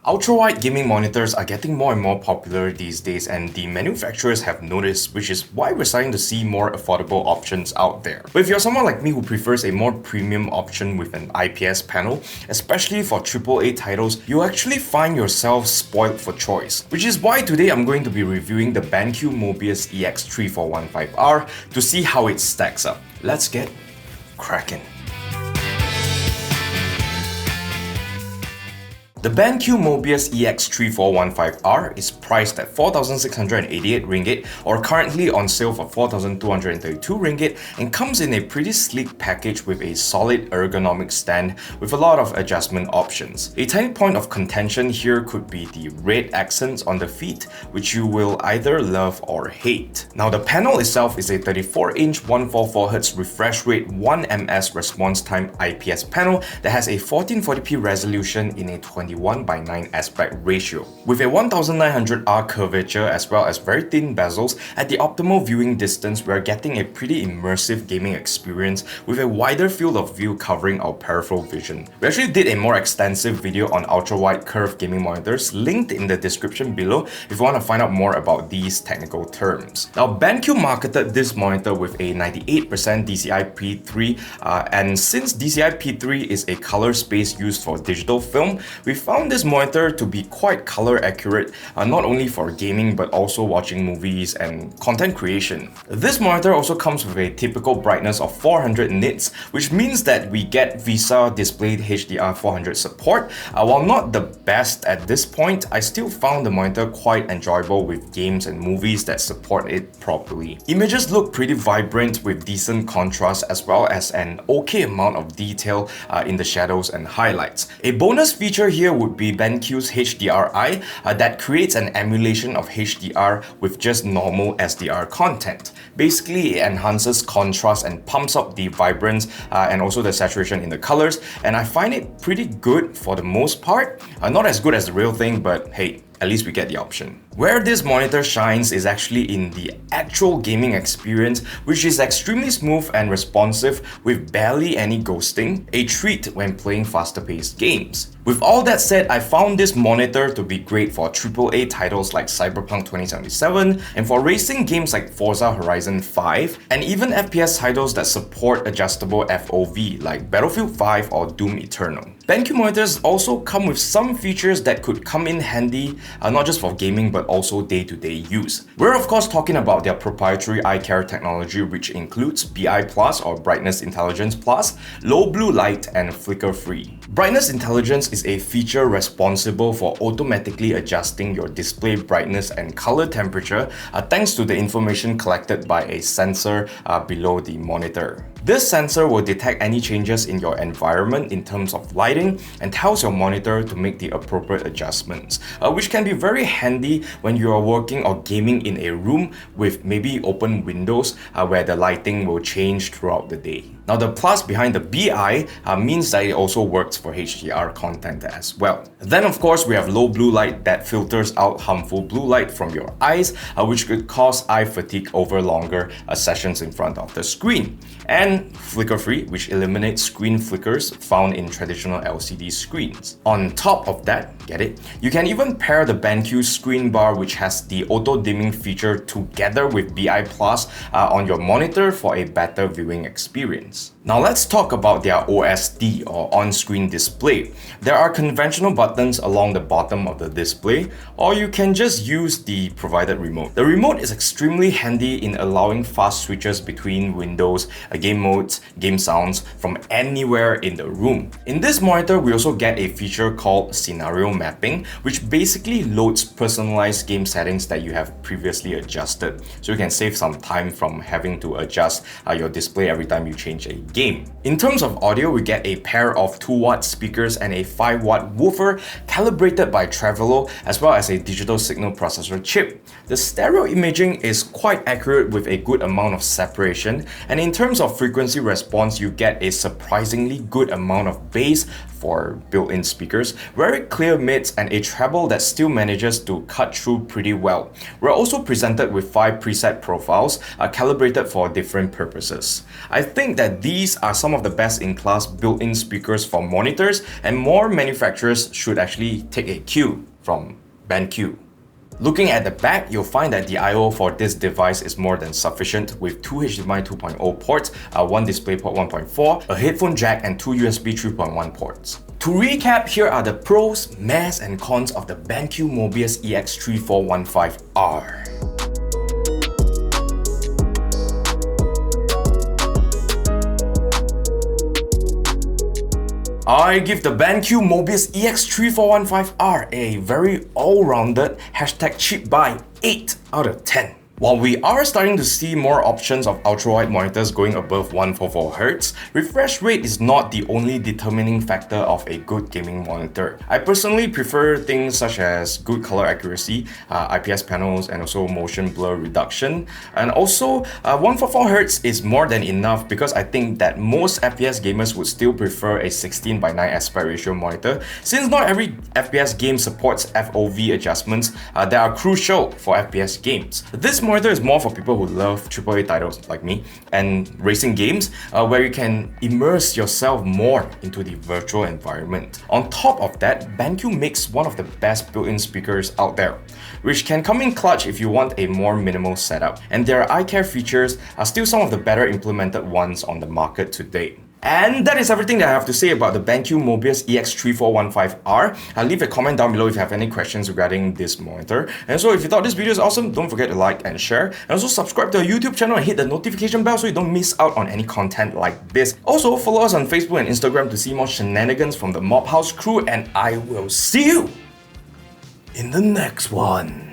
Ultrawide gaming monitors are getting more and more popular these days, and the manufacturers have noticed, which is why we're starting to see more affordable options out there. But if you're someone like me who prefers a more premium option with an IPS panel, especially for AAA titles, you'll actually find yourself spoiled for choice. Which is why today I'm going to be reviewing the BenQ Mobiuz EX3415R to see how it stacks up. Let's get cracking. The BenQ Mobiuz EX3415R is priced at 4,688 ringgit or currently on sale for 4,232 ringgit and comes in a pretty sleek package with a solid ergonomic stand with a lot of adjustment options. A tiny point of contention here could be the red accents on the feet, which you will either love or hate. Now the panel itself is a 34-inch 144Hz refresh rate 1ms response time IPS panel that has a 1440p resolution in a 21:9 aspect ratio. With a 1900R curvature as well as very thin bezels, at the optimal viewing distance we're getting a pretty immersive gaming experience with a wider field of view covering our peripheral vision. We actually did a more extensive video on ultra-wide curved gaming monitors linked in the description below if you want to find out more about these technical terms. Now BenQ marketed this monitor with a 98% DCI P3 and since DCI P3 is a color space used for digital film, we found this monitor to be quite color accurate, not only for gaming but also watching movies and content creation. This monitor also comes with a typical brightness of 400 nits, which means that we get VISA displayed HDR 400 support. While not the best at this point, I still found the monitor quite enjoyable with games and movies that support it properly. Images look pretty vibrant with decent contrast as well as an okay amount of detail in the shadows and highlights. A bonus feature here would be BenQ's HDRI that creates an emulation of HDR with just normal SDR content. Basically, it enhances contrast and pumps up the vibrance and also the saturation in the colors, and I find it pretty good for the most part. Not as good as the real thing, but hey, at least we get the option. Where this monitor shines is actually in the actual gaming experience, which is extremely smooth and responsive with barely any ghosting, a treat when playing faster-paced games. With all that said, I found this monitor to be great for AAA titles like Cyberpunk 2077 and for racing games like Forza Horizon 5 and even FPS titles that support adjustable FOV like Battlefield 5 or Doom Eternal. BenQ monitors also come with some features that could come in handy, not just for gaming but also day-to-day use. We're of course talking about their proprietary eye care technology, which includes BI Plus or Brightness Intelligence Plus, low blue light and flicker free. Brightness Intelligence is a feature responsible for automatically adjusting your display brightness and color temperature thanks to the information collected by a sensor below the monitor. This sensor will detect any changes in your environment in terms of lighting and tells your monitor to make the appropriate adjustments, which can be very handy when you are working or gaming in a room with maybe open windows where the lighting will change throughout the day. Now the plus behind the BI means that it also works for HDR content as well. Then of course we have low blue light that filters out harmful blue light from your eyes, which could cause eye fatigue over longer sessions in front of the screen. And flicker free, which eliminates screen flickers found in traditional LCD screens. On top of that, get it? You can even pair the BenQ screen bar, which has the auto dimming feature, together with BI Plus on your monitor for a better viewing experience. Now let's talk about their OSD or on-screen display. There are conventional buttons along the bottom of the display, or you can just use the provided remote. The remote is extremely handy in allowing fast switches between windows, game modes, game sounds from anywhere in the room. In this monitor, we also get a feature called scenario mapping, which basically loads personalized game settings that you have previously adjusted, so you can save some time from having to adjust your display every time you change a game. In terms of audio, we get a pair of 2-watt speakers and a 5-watt woofer calibrated by Trevolo, as well as a digital signal processor chip. The stereo imaging is quite accurate with a good amount of separation, and in terms of frequency response, you get a surprisingly good amount of bass for built-in speakers, very clear mids, and a treble that still manages to cut through pretty well. We're also presented with 5 preset profiles, calibrated for different purposes. I think that these are some of the best-in-class built-in speakers for monitors, and more manufacturers should actually take a cue from BenQ. Looking at the back, you'll find that the I/O for this device is more than sufficient with 2 HDMI 2.0 ports, 1 DisplayPort 1.4, a headphone jack, and 2 USB 3.1 ports. To recap, here are the pros, mas, and cons of the BenQ Mobiuz EX3415R. I give the BenQ Mobiuz EX3415R a very all-rounded #cheap buy 8 out of 10. While we are starting to see more options of ultrawide monitors going above 144Hz, refresh rate is not the only determining factor of a good gaming monitor. I personally prefer things such as good color accuracy, IPS panels, and also motion blur reduction. And also, 144Hz is more than enough because I think that most FPS gamers would still prefer a 16:9 aspect ratio monitor, since not every FPS game supports FOV adjustments that are crucial for FPS games. This monitor is more for people who love AAA titles like me and racing games, where you can immerse yourself more into the virtual environment. On top of that, BenQ makes one of the best built-in speakers out there, which can come in clutch if you want a more minimal setup, and their eye care features are still some of the better implemented ones on the market today. And that is everything that I have to say about the BenQ Mobiuz EX3415R. Leave a comment down below if you have any questions regarding this monitor. And so if you thought this video is awesome, don't forget to like and share. And also subscribe to our YouTube channel and hit the notification bell so you don't miss out on any content like this. Also follow us on Facebook and Instagram to see more shenanigans from the Mob House crew, and I will see you in the next one.